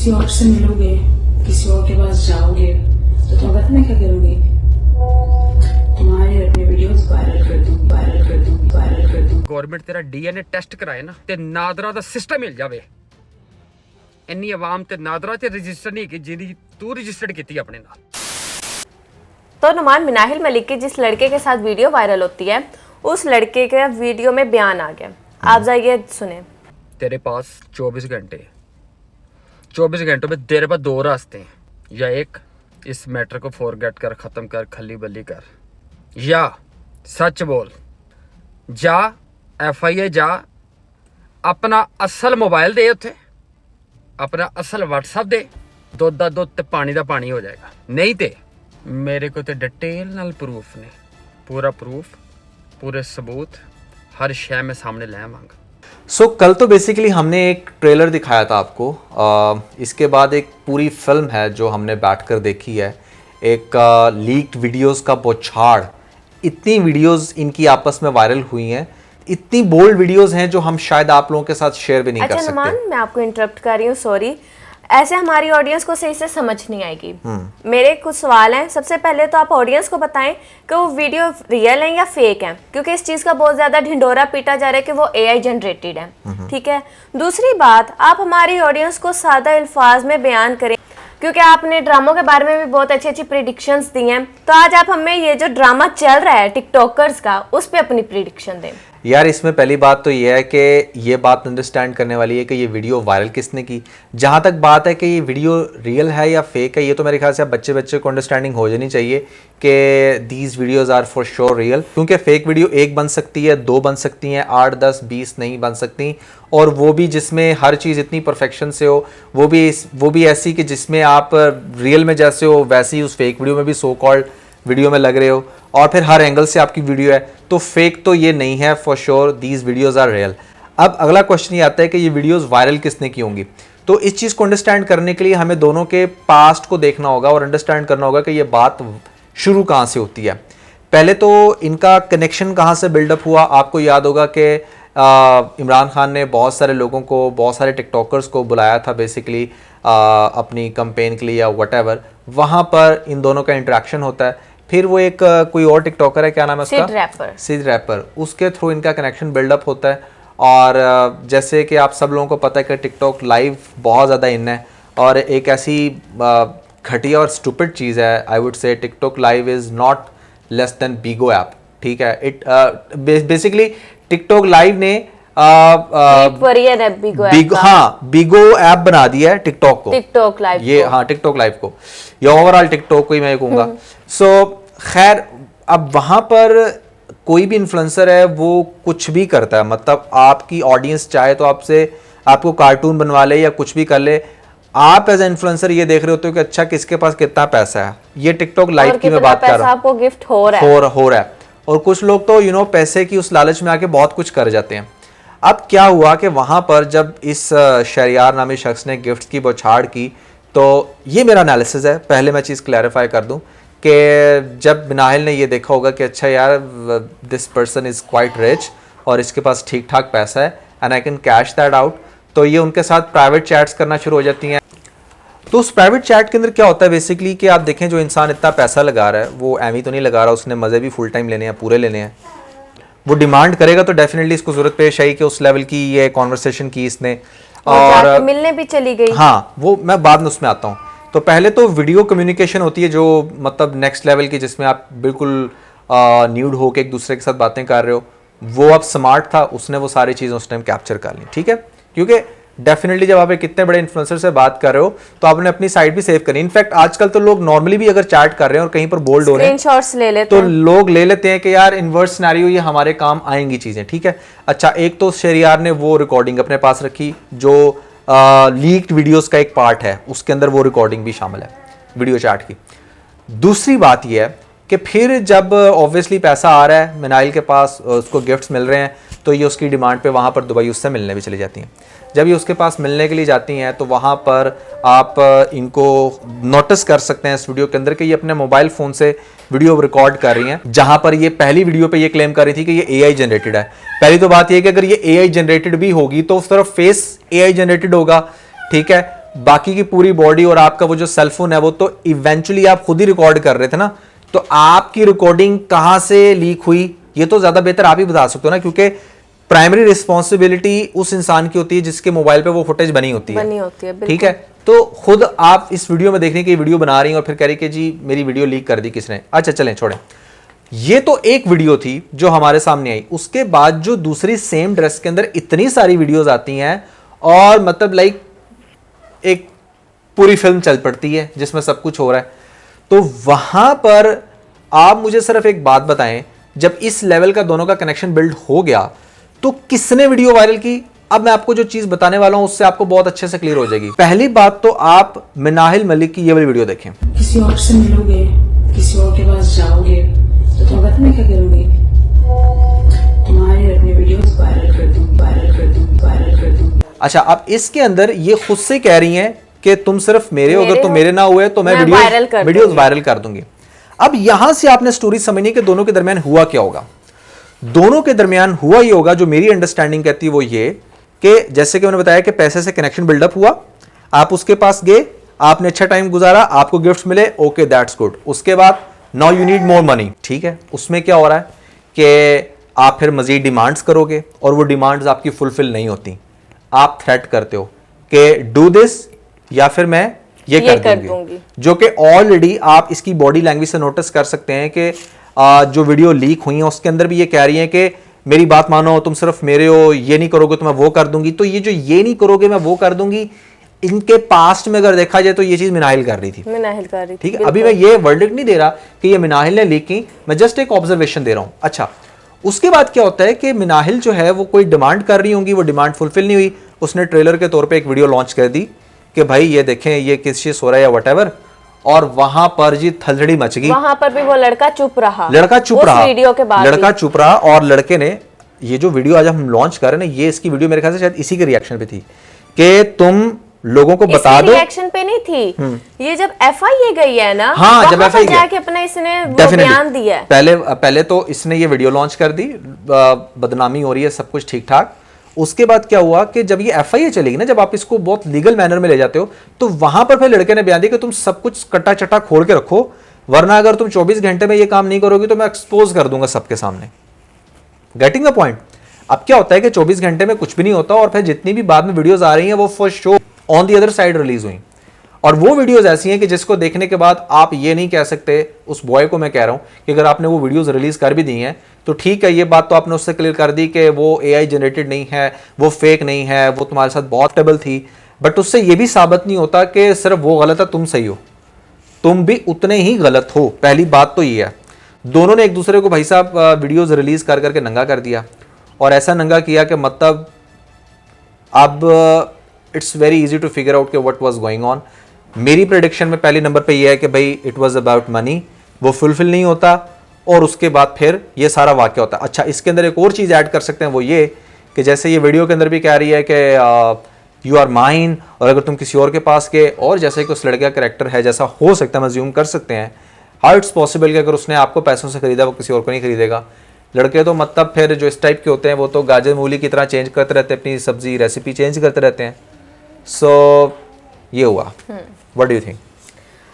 किसी और से मिलोगे, किसी और के पास जाओगे तो तुम पता नहीं क्या करोगे? तुम्हारे अपने वीडियोस वायरल कर दूं। गवर्नमेंट तेरा डीएनए टेस्ट कराए ना ते नादरा दा सिस्टम मिल जावे। इन्नी आवाम ते नादरा ते रजिस्टर नहीं की जिहदी तू रजिस्टर्ड कीती अपने नाल। तो नुमान मिनाहिल मलिक की जिस लड़के के साथ वीडियो वायरल होती है, उस लड़के के वीडियो में बयान आ गया। आप जाइए सुने। तेरे पास 24 घंटे 24 घंटों में तेरे पास दो रास्ते हैं, या एक इस मैटर को फॉरगेट कर, खत्म कर, खली बल्ली कर, या सच बोल, जा FIA जा, अपना असल मोबाइल दे, उत्थे अपना असल WhatsApp दे, दुध दा दुध ते पानी दा पानी हो जाएगा। नहीं ते मेरे को ते डिटेल नाल प्रूफ ने, पूरा प्रूफ, पूरे सबूत, हर शय में सामने ले आवांगा। कल तो बेसिकली हमने एक ट्रेलर दिखाया था आपको, इसके बाद एक पूरी फिल्म है जो हमने बैठकर देखी है, एक लीक्ड वीडियोस का बौछार। इतनी वीडियोस इनकी आपस में वायरल हुई हैं, इतनी बोल्ड वीडियोस हैं जो हम शायद आप लोगों के साथ शेयर भी नहीं कर सकते। अच्छा नुमान, मैं आपको इंटरप्ट कर रही हूँ, सॉरी। ऐसे हमारी ऑडियंस को सही से समझ नहीं आएगी। मेरे कुछ सवाल हैं। सबसे पहले तो आप ऑडियंस को बताएं कि वो वीडियो रियल है या फेक है, क्योंकि इस चीज का बहुत ज्यादा ढिंडोरा पीटा जा रहा है कि वो AI जनरेटेड है। ठीक है। दूसरी बात, आप हमारी ऑडियंस को सादा अल्फाज में बयान करें, क्योंकि आपने ड्रामों के बारे में भी बहुत अच्छी अच्छी प्रिडिक्शंस दी हैं। तो आज आप हमें ये जो ड्रामा चल रहा है टिकटॉकर्स का, उस पर अपनी प्रिडिक्शन दें। यार इसमें पहली बात तो ये है कि ये बात अंडरस्टैंड करने वाली है कि ये वीडियो वायरल किसने की। जहाँ तक बात है कि ये वीडियो रियल है या फेक है, ये तो मेरे ख्याल से बच्चे को अंडरस्टैंडिंग हो जानी चाहिए कि these videos are for sure real. क्योंकि फेक वीडियो एक बन सकती है, दो बन सकती हैं, 8, 10, 20 नहीं बन सकती, और वो भी जिसमें हर चीज़ इतनी परफेक्शन से हो, वो भी ऐसी कि जिसमें आप रियल में जैसे हो वैसे ही उस फेक वीडियो में भी सो कॉल्ड वीडियो में लग रहे हो, और फिर हर एंगल से आपकी वीडियो है। तो फेक तो ये नहीं है, for sure these videos are real. अब अगला क्वेश्चन ये आता है कि ये वीडियोज़ वायरल किसने की होंगी। तो इस चीज़ को अंडरस्टैंड करने के लिए हमें दोनों के पास्ट को देखना होगा और अंडरस्टैंड करना होगा कि ये बात शुरू कहाँ से होती है। पहले तो इनका कनेक्शन कहाँ से बिल्डअप हुआ। आपको याद होगा कि इमरान खान ने बहुत सारे लोगों को, बहुत सारे टिकटॉकर्स को बुलाया था बेसिकली अपनी कंपेन के लिए या व्हाटएवर। वहाँ पर इन दोनों का इंटरेक्शन होता है। फिर वो एक कोई और टिकटॉकर है, क्या नाम है उसका, सिड रैपर, उसके थ्रू इनका कनेक्शन बिल्डअप होता है। और जैसे कि आप सब लोगों को पता है कि टिकटॉक लाइव बहुत ज़्यादा इन है, और एक ऐसी घटिया और स्टूपिड चीज़ है। I would say TikTok live is not less than बीगो app. ठीक है। इट बेसिकली टिकटॉक लाइव ने बीगो ऐप बना दिया है टिकटॉक को, टिकटॉक लाइव ये को। हाँ, टिकटॉक लाइव को या ओवरऑल टिकटॉक को ही मैं कहूँगा। सो खैर, अब वहाँ पर कोई भी इन्फ्लुएंसर है वो कुछ भी करता है, मतलब आपकी ऑडियंस चाहे तो आपको कार्टून बनवा ले या कुछ भी कर ले, आप एज इन्फ्लुएंसर ये देख रहे होते हो कि अच्छा किसके पास कितना पैसा है। ये टिकटॉक लाइव की मैं बात कर रहा हूँ, आपको गिफ्ट हो रहा है। और कुछ लोग तो पैसे की उस लालच में आके बहुत कुछ कर जाते हैं। अब क्या हुआ कि वहाँ पर जब इस शहरियार नामी शख्स ने गिफ्ट की बौछार की, तो ये मेरा एनालिसिस है। पहले मैं चीज़ क्लैरिफाई कर दूं कि जब मिनाहिल ने ये देखा होगा कि अच्छा यार this person is quite rich और इसके पास ठीक ठाक पैसा है and I can cash that out, तो ये उनके साथ प्राइवेट चैट्स करना शुरू हो जाती हैं। तो उस प्राइवेट चैट के अंदर क्या होता है बेसिकली कि आप देखें, जो इंसान इतना पैसा लगा रहा है वो एमी तो नहीं लगा रहा, उसने मज़े भी फुल टाइम लेने हैं, पूरे लेने हैं। वो डिमांड करेगा तो डेफिनेटली इसको जरूरत पेश आई कि उस लेवल की ये कॉन्वर्सेशन की इसने, और मिलने भी चली गई। हाँ, वो मैं बाद में उसमें आता हूँ। तो पहले तो वीडियो कम्युनिकेशन होती है जो मतलब नेक्स्ट लेवल की, जिसमें आप बिल्कुल न्यूड होकर एक दूसरे के साथ बातें कर रहे हो। वो अब स्मार्ट था, उसने वो सारी चीज़ें उस टाइम कैप्चर कर ली। ठीक है, क्योंकि डेफिनेटली जब आप एक कितने बड़े इन्फ्लुएंसर से बात कर रहे हो तो आपने अपनी साइड भी सेव करनी। इनफैक्ट आजकल तो लोग नॉर्मली भी अगर चैट कर रहे हैं और कहीं पर बोल्ड हो रहे हैं, स्क्रीनशॉट्स ले लेते हैं, तो लोग ले लेते हैं कि यार इनवर्स सिनेरियो ये हमारे काम आएंगी चीजें। ठीक है। अच्छा, एक तो शहरियार ने वो रिकॉर्डिंग अपने पास रखी जो लीक्ड वीडियोस का एक पार्ट है, उसके अंदर वो रिकॉर्डिंग भी शामिल है वीडियो चैट की। दूसरी बात यह है कि फिर जब ऑब्वियसली पैसा आ रहा है मिनाइल के पास, उसको गिफ्ट्स मिल रहे हैं, तो ये उसकी डिमांड पे वहाँ पर दुबई उससे मिलने भी चली जाती हैं। जब ये उसके पास मिलने के लिए जाती हैं तो वहाँ पर आप इनको नोटिस कर सकते हैं इस वीडियो के अंदर कि ये अपने मोबाइल फ़ोन से वीडियो रिकॉर्ड कर रही हैं, जहाँ पर ये पहली वीडियो पे ये क्लेम कर रही थी कि ये AI जनरेटेड है। पहली तो बात ये है कि अगर ये AI जनरेटेड भी होगी तो उस तरफ फेस AI जनरेटेड होगा। ठीक है। बाकी की पूरी बॉडी और आपका वो जो सेलफोन है वो तो इवेंचुअली आप खुद ही रिकॉर्ड कर रहे थे ना, तो आपकी रिकॉर्डिंग कहां से लीक हुई ये तो ज्यादा बेहतर आप ही बता सकते हो ना, क्योंकि प्राइमरी रिस्पॉन्सिबिलिटी उस इंसान की होती है जिसके मोबाइल पे वो फुटेज बनी होती है। ठीक है, तो खुद आप इस वीडियो में देख रहे हैं कि वीडियो बना रही हैं और फिर कह रही कि जी मेरी वीडियो लीक कर दी किसने। अच्छा चलें छोड़ें, ये तो एक वीडियो थी जो हमारे सामने आई। उसके बाद जो दूसरी सेम ड्रेस के अंदर इतनी सारी वीडियोस आती हैं और मतलब लाइक एक पूरी फिल्म चल पड़ती है जिसमें सब कुछ हो रहा है, तो वहां पर आप मुझे सिर्फ एक बात बताएं, जब इस लेवल का दोनों का कनेक्शन बिल्ड हो गया तो किसने वीडियो वायरल की? अब मैं आपको जो चीज बताने वाला हूं उससे आपको बहुत अच्छे से क्लियर हो जाएगी। पहली बात तो आप मिनाहिल मलिक की ये वाली वीडियो देखें। किसी और से मिलोगे, किसी और के पास जाओगे तो तुम पता नहीं क्या करोगे, तुम्हारे अपने वीडियोस वायरल कर दूंगी। अच्छा, अब इसके अंदर ये खुद से कह रही हैं कि तुम सिर्फ मेरे हो, अगर तुम मेरे ना हुए तो मैं वीडियोस वायरल कर दूंगी। अब यहां से आपने स्टोरी समझनी कि दोनों के दरमियान हुआ क्या होगा। दोनों के दरमियान हुआ ये होगा, जो मेरी अंडरस्टैंडिंग कहती है वो ये कि जैसे कि मैंने बताया कि पैसे से कनेक्शन बिल्डअप हुआ, आप उसके पास गए, आपने अच्छा टाइम गुजारा, आपको गिफ्ट्स मिले, ओके दैट्स गुड। उसके बाद now you need more money, ठीक है। उसमें क्या हो रहा है कि आप फिर मजीद डिमांड्स करोगे और वो डिमांड्स आपकी फुलफिल नहीं होती, आप थ्रेट करते हो कि डू दिस या फिर मैं ये कर दूंगी, जो कि ऑलरेडी आप इसकी बॉडी लैंग्वेज से नोटिस कर सकते हैं कि जो वीडियो लीक हुई है उसके अंदर भी ये कह रही है कि मेरी बात मानो, तुम सिर्फ मेरे हो, ये नहीं करोगे तो मैं वो कर दूंगी। तो ये जो ये नहीं करोगे मैं वो कर दूंगी, इनके पास्ट में अगर देखा जाए तो ये चीज मिनाहिल कर रही थी, ठीक है। अभी मैं ये वर्डिक्ट नहीं दे रहा कि ये मिनाहिल ने लीक की, मैं जस्ट एक ऑब्जर्वेशन दे रहा हूं। अच्छा, उसके बाद क्या होता है कि मिनाहिल जो है वो कोई डिमांड कर रही होंगी, वो डिमांड फुलफिल नहीं हुई, उसने ट्रेलर के तौर पर एक वीडियो लॉन्च कर दी कि भाई ये देखें ये किस चीज हो रहा है या वट, और वहां पर जी थलड़ी मच गई। वहां पर भी वो लड़का चुप रहा, वीडियो के बाद लड़का चुप रहा। और लड़के ने ये जो वीडियो आज हम लॉन्च कर रहे हैं ना, ये इसकी वीडियो मेरे ख्याल से शायद इसी के रिएक्शन पे थी कि तुम लोगों को बता दो। रिएक्शन पे नहीं थी, ये जब FIA गई है ना, हाँ, जब FIA जाके अपना इसने बयान दिया। पहले तो इसने ये वीडियो लॉन्च कर दी, बदनामी हो रही है, सब कुछ ठीक ठाक। उसके बाद क्या हुआ कि जब ये FIA चलेगी ना, जब आप इसको बहुत लीगल मैनर में ले जाते हो, तो वहां पर फिर लड़के ने बयान दिया कि तुम सब कुछ कट्टा चट्टा खोल के रखो, वरना अगर तुम 24 घंटे में ये काम नहीं करोगे तो मैं एक्सपोज कर दूंगा सबके सामने। Getting the point. अब क्या होता है कि 24 घंटे में कुछ भी नहीं होता, और फिर जितनी भी बाद में वीडियोस आ रही हैं वो for show on the other side release हुई, और वो वीडियोस ऐसी हैं कि जिसको देखने के बाद आप ये नहीं कह सकते, उस बॉय को मैं कह रहा हूं कि अगर आपने वो वीडियोस रिलीज कर भी दी हैं तो ठीक है, ये बात तो आपने उससे क्लियर कर दी कि वो AI जनरेटेड नहीं है, वो फेक नहीं है, वो तुम्हारे साथ बहुत टेबल थी, बट उससे ये भी साबित नहीं होता कि सिर्फ वो गलत है तुम सही हो, तुम भी उतने ही गलत हो। पहली बात तो ये है, दोनों ने एक दूसरे को भाई साहब वीडियोस रिलीज कर करके नंगा कर दिया, और ऐसा नंगा किया कि मतलब अब it's very easy to figure out कि व्हाट वाज गोइंग ऑन। मेरी प्रेडिक्शन में पहले नंबर पे ये है कि भाई इट वाज अबाउट मनी, वो फुलफिल नहीं होता, और उसके बाद फिर ये सारा वाकया होता है। अच्छा, इसके अंदर एक और चीज़ ऐड कर सकते हैं, वो ये कि जैसे ये वीडियो के अंदर भी कह रही है कि यू आर माइन, और अगर तुम किसी और के पास गए, और जैसे कि उस लड़के का कैरेक्टर है, जैसा हो सकता है, मैं ज्यूम कर सकते हैं, हाउ इट्स पॉसिबल कि अगर उसने आपको पैसों से खरीदा वो किसी और को नहीं खरीदेगा। लड़के तो मतलब फिर जो इस टाइप के होते हैं वो तो गाजर मूली की तरह चेंज करते रहते हैं, अपनी सब्जी रेसिपी चेंज करते रहते हैं। सो ये हुआ। What do you think?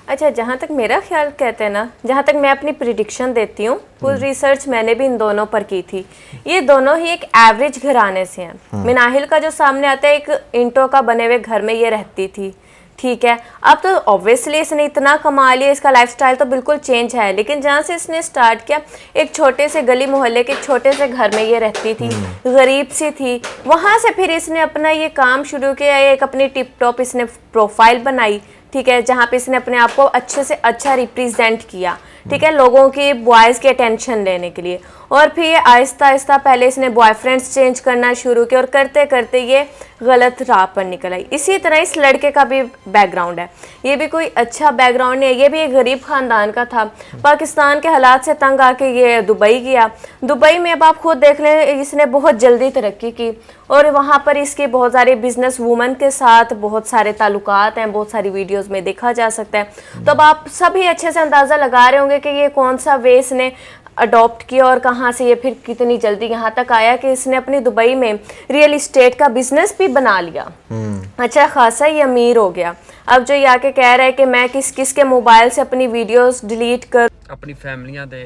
अच्छा, जहाँ तक मेरा ख्याल कहते हैं ना, जहाँ तक मैं अपनी प्रिडिक्शन देती हूँ, पूरी रिसर्च मैंने भी इन दोनों पर की थी। ये दोनों ही एक एवरेज घराने से हैं। मिनाहिल का जो सामने आता है, एक इंटो का बने हुए घर में ये रहती थी, ठीक है। अब तो ऑब्वियसली इसने इतना कमा लिया, इसका लाइफस्टाइल तो बिल्कुल चेंज है, लेकिन जहाँ से इसने स्टार्ट किया, एक छोटे से गली मोहल्ले के छोटे से घर में ये रहती थी, गरीब सी थी। वहाँ से फिर इसने अपना ये काम शुरू किया, एक अपनी टिप टॉप इसने प्रोफाइल बनाई, ठीक है, जहाँ पे इसने अपने आप को अच्छे से अच्छा रिप्रेजेंट किया, ठीक है, लोगों की बॉयज़ की अटेंशन लेने के लिए। और फिर ये आहिस्ता आहिस्ता पहले इसने बॉयफ्रेंड्स चेंज करना शुरू किया, और करते करते ये गलत राह पर निकल आई। इसी तरह इस लड़के का भी बैकग्राउंड है, ये भी कोई अच्छा बैकग्राउंड नहीं है, ये भी एक गरीब ख़ानदान का था। पाकिस्तान के हालात से तंग आके ये दुबई गया। दुबई में अब आप खुद देख लें, इसने बहुत जल्दी तरक्की की, और वहाँ पर इसके बहुत सारे बिजनेस वूमन के साथ बहुत सारे ताल्लुकात हैं, बहुत सारी वीडियोस में देखा जा सकता है। तो अब आप सभी अच्छे से अंदाज़ा लगा रहे होंगे कि ये कौन सा वे इसने अडॉप्ट किया और कहाँ से ये फिर कितनी जल्दी यहाँ तक आया कि इसने अपनी दुबई में रियल इस्टेट का बिजनेस भी बना लिया, अच्छा खासा ही अमीर हो गया। अब जो ये आके कह रहा है कि मैं किस किस के मोबाइल से अपनी वीडियोस डिलीट कर अपनी फैमिलियां दे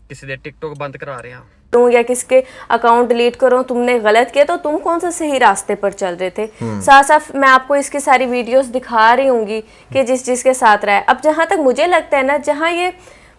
किसी दे टिकटॉक बंद करा रहे हैं दूं या किसके अकाउंट डिलीट करूं, तुमने गलत किया तो तुम कौन सा सही रास्ते पर चल रहे थे। साथ साथ मैं आपको इसकी सारी वीडियोस दिखा रही हूँगी कि जिस के साथ रहा है। अब जहाँ तक मुझे लगता है ना, जहाँ ये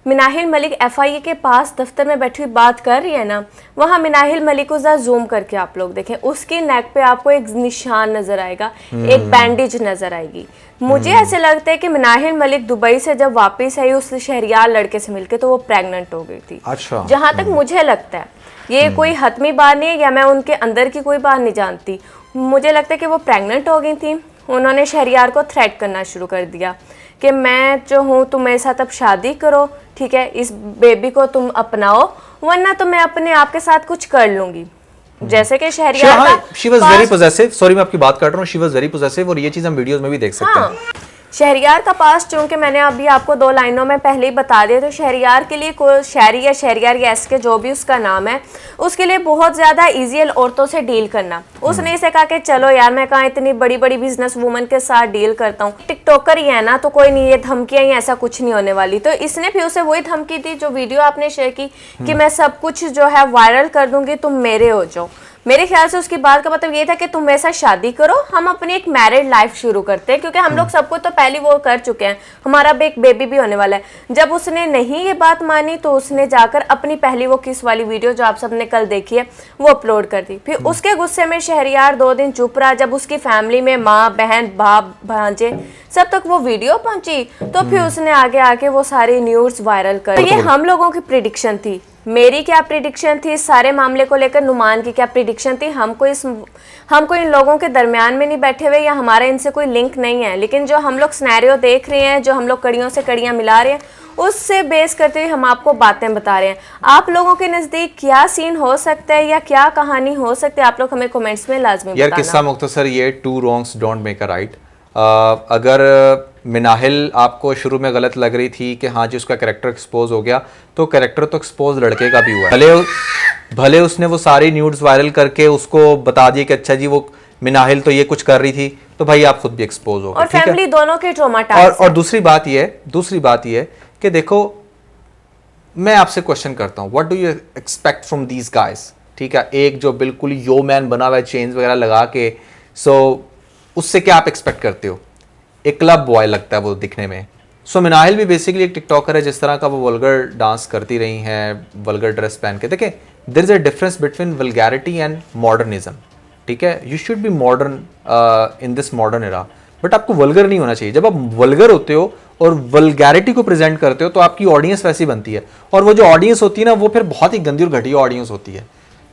मिनाहिल मलिक FIA के पास दफ्तर में बैठी हुई बात कर रही है ना, वहाँ मिनाहिल मलिक को ज़रा जूम करके आप लोग देखें, उसकी नेक पे आपको एक निशान नजर आएगा, एक बैंडेज नजर आएगी। मुझे ऐसे लगता है कि मिनाहिल मलिक दुबई से जब वापस आई उस शहरियार लड़के से मिलके तो वो प्रेग्नेंट हो गई थी। अच्छा। जहाँ तक मुझे लगता है, ये कोई हतमी बात नहीं है या मैं उनके अंदर की कोई बात नहीं जानती, मुझे लगता है कि वो प्रेग्नेंट हो गई थी। उन्होंने शहरियार को थ्रेट करना शुरू कर दिया कि मैं जो हूँ तुम मेरे साथ अब शादी करो, ठीक है, इस बेबी को तुम अपनाओ, वरना तो मैं अपने आप के साथ कुछ कर लूंगी। जैसे कि शहरियार का she was very possessive, sorry मैं आपकी बात काट रहा हूँ, शी वाज वेरी पॉसेसिव और ये चीज हम वीडियोस में भी देख सकते हैं। शहरियार का पास, चूंकि मैंने अभी आपको 2 लाइनों में पहले ही बता दिया, तो शहरियार के लिए कोई शहरी या शहरियार या ऐसे जो भी उसका नाम है, उसके लिए बहुत ज़्यादा ईजी है औरतों से डील करना। उसने इसे कहा कि चलो यार, मैं कहाँ इतनी बड़ी बड़ी बिजनेस वूमन के साथ डील करता हूँ, टिकटॉकर ही है ना, तो कोई नहीं, ये धमकियाँ ही ऐसा कुछ नहीं होने वाली। तो इसने भी उसे वही धमकी दी जो वीडियो आपने शेयर की कि मैं सब कुछ जो है वायरल कर दूंगी, तुम मेरे हो जाओ। मेरे ख्याल से उसकी बात का मतलब ये था कि तुम मेरे साथ शादी करो, हम अपनी एक मैरिड लाइफ शुरू करते हैं, क्योंकि हम लोग सबको तो पहले वो कर चुके हैं, हमारा भी एक बेबी भी होने वाला है। जब उसने नहीं ये बात मानी तो उसने जाकर अपनी पहली वो किस वाली वीडियो जो आप सबने कल देखी है वो अपलोड कर दी। फिर उसके गुस्से में शहरियार 2 दिन चुप रहा। जब उसकी फैमिली में माँ, बहन, बाप, भांजे सब तक वो वीडियो पहुंची तो फिर उसने आगे आके वो सारी न्यूज़ वायरल कर। तो ये हम लोगों की प्रिडिक्शन थी। मेरी क्या प्रिडिक्शन थी इस सारे मामले को लेकर, नुमान की क्या प्रिडिक्शन थी, हमको इन लोगों के दरमियान में नहीं बैठे हुए या हमारा इनसे कोई लिंक नहीं है, लेकिन जो हम लोग सिनेरियो देख रहे हैं, जो हम लोग कड़ियों से कड़ियाँ मिला रहे हैं, उससे बेस करते हुए हम आपको बातें बता रहे हैं। आप लोगों के नज़दीक क्या सीन हो सकता है या क्या कहानी हो सकती है, आप लोग हमें कमेंट्स में लाजमी बताना। यार किस्सा मुख्तसर ये 2 wrongs don't make a right। अगर मिनाहिल आपको शुरू में गलत लग रही थी कि हाँ जी उसका कैरेक्टर एक्सपोज हो गया, तो कैरेक्टर तो एक्सपोज लड़के का भी हुआ है। भले उसने वो सारी न्यूड्स वायरल करके उसको बता दिए कि अच्छा जी वो मिनाहिल तो ये कुछ कर रही थी, तो भाई आप खुद भी एक्सपोज हो गए, और फैमिली दोनों के ट्रॉमाटाइज। और दूसरी बात ये है कि देखो मैं आपसे क्वेश्चन करता हूँ, what do you expect from these guys, ठीक है, एक जो बिल्कुल यो मैन बना हुआ है चेन्स वगैरह लगा के, सो उससे क्या आप एक्सपेक्ट करते हो? एक क्लब बॉय लगता है वो दिखने में। सो मिनाहिल भी बेसिकली एक टिकटॉकर है, जिस तरह का वो वल्गर डांस करती रही हैं, वल्गर ड्रेस पहन के। देखें, there is a difference between vulgarity and modernism, ठीक है, you should be modern in this modern era, but आपको वल्गर नहीं होना चाहिए। जब आप वल्गर होते हो और वल्गैरिटी को प्रेजेंट करते हो तो आपकी ऑडियंस वैसी बनती है, और वो जो ऑडियंस होती है ना, वो फिर बहुत ही गंदी और घटिया ऑडियंस होती है,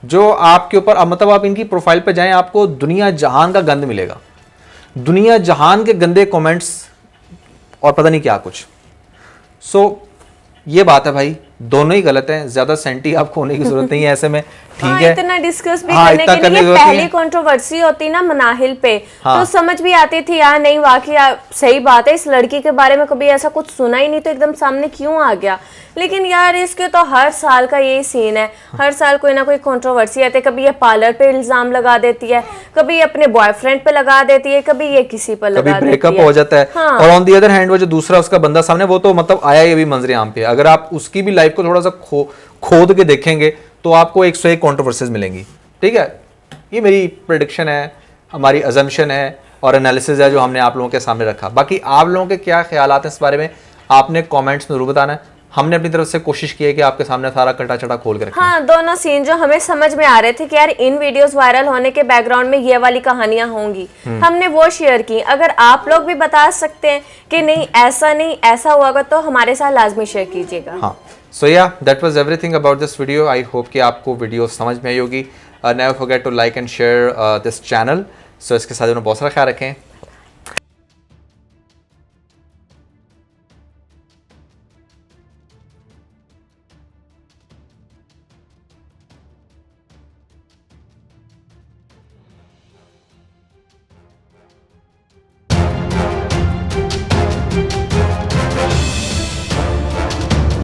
जो आपके ऊपर, मतलब आप इनकी प्रोफाइल पर जाएं, आपको दुनिया जहान का गंद मिलेगा, दुनिया जहान के गंदे कमेंट्स और पता नहीं क्या कुछ। सो ये बात है भाई, दोनों ही गलत हैं, ज्यादा सेंटी आपको होने की जरूरत नहीं है ऐसे में, ठीक है। इतना डिस्कस भी करने के लिए पहली कंट्रोवर्सी होती ना मनाहिल पे, तो समझ भी आती थी यार, नहीं वाकई सही बात है, इस लड़की के बारे में कभी ऐसा कुछ सुना ही नहीं, तो एकदम सामने क्यों आ गया। लेकिन यार इसके तो हर साल का यही सीन है, हर साल कोई ना कोई कंट्रोवर्सी आती है। कभी ये पार्लर पे इल्जाम लगा देती है, कभी अपने बॉयफ्रेंड पे लगा देती है, कभी ये किसी पर लगा देती है, ब्रेकअप हो जाता है। हाँ। और ऑन दी अदर हैंड वो जो दूसरा उसका बंदा सामने, वो तो मतलब आया ही अभी मंजर आम पे, अगर आप उसकी भी लाइफ को थोड़ा सा खोद के देखेंगे तो आपको 101 कंट्रोवर्सीज मिलेंगी, ठीक है। ये मेरी प्रेडिक्शन है, हमारी अजम्पशन है और एनालिसिस है जो हमने आप लोगों के सामने रखा। बाकी आप लोगों के क्या ख्यालात हैं इस बारे में, आपने कमेंट्स में जरूर बताना है। हमने अपनी तरफ से कोशिश की है कि आपके सामने सारा कटा चटा खोल के रखें। हाँ, दोनों सीन जो हमें समझ में आ रहे थे कि यार इन वीडियोस वायरल होने के बैकग्राउंड में ये वाली कहानियां होंगी, हमने वो शेयर की। अगर आप लोग भी बता सकते हैं कि नहीं ऐसा नहीं ऐसा हुआ, तो हमारे साथ लाजमी शेयर कीजिएगा। हाँ, so yeah that was everything about this video. I hope कि आपको वीडियो समझ में आई होगी। Never forget to like and share this channel. So इसके साथ बहुत सारा ख्याल रखें।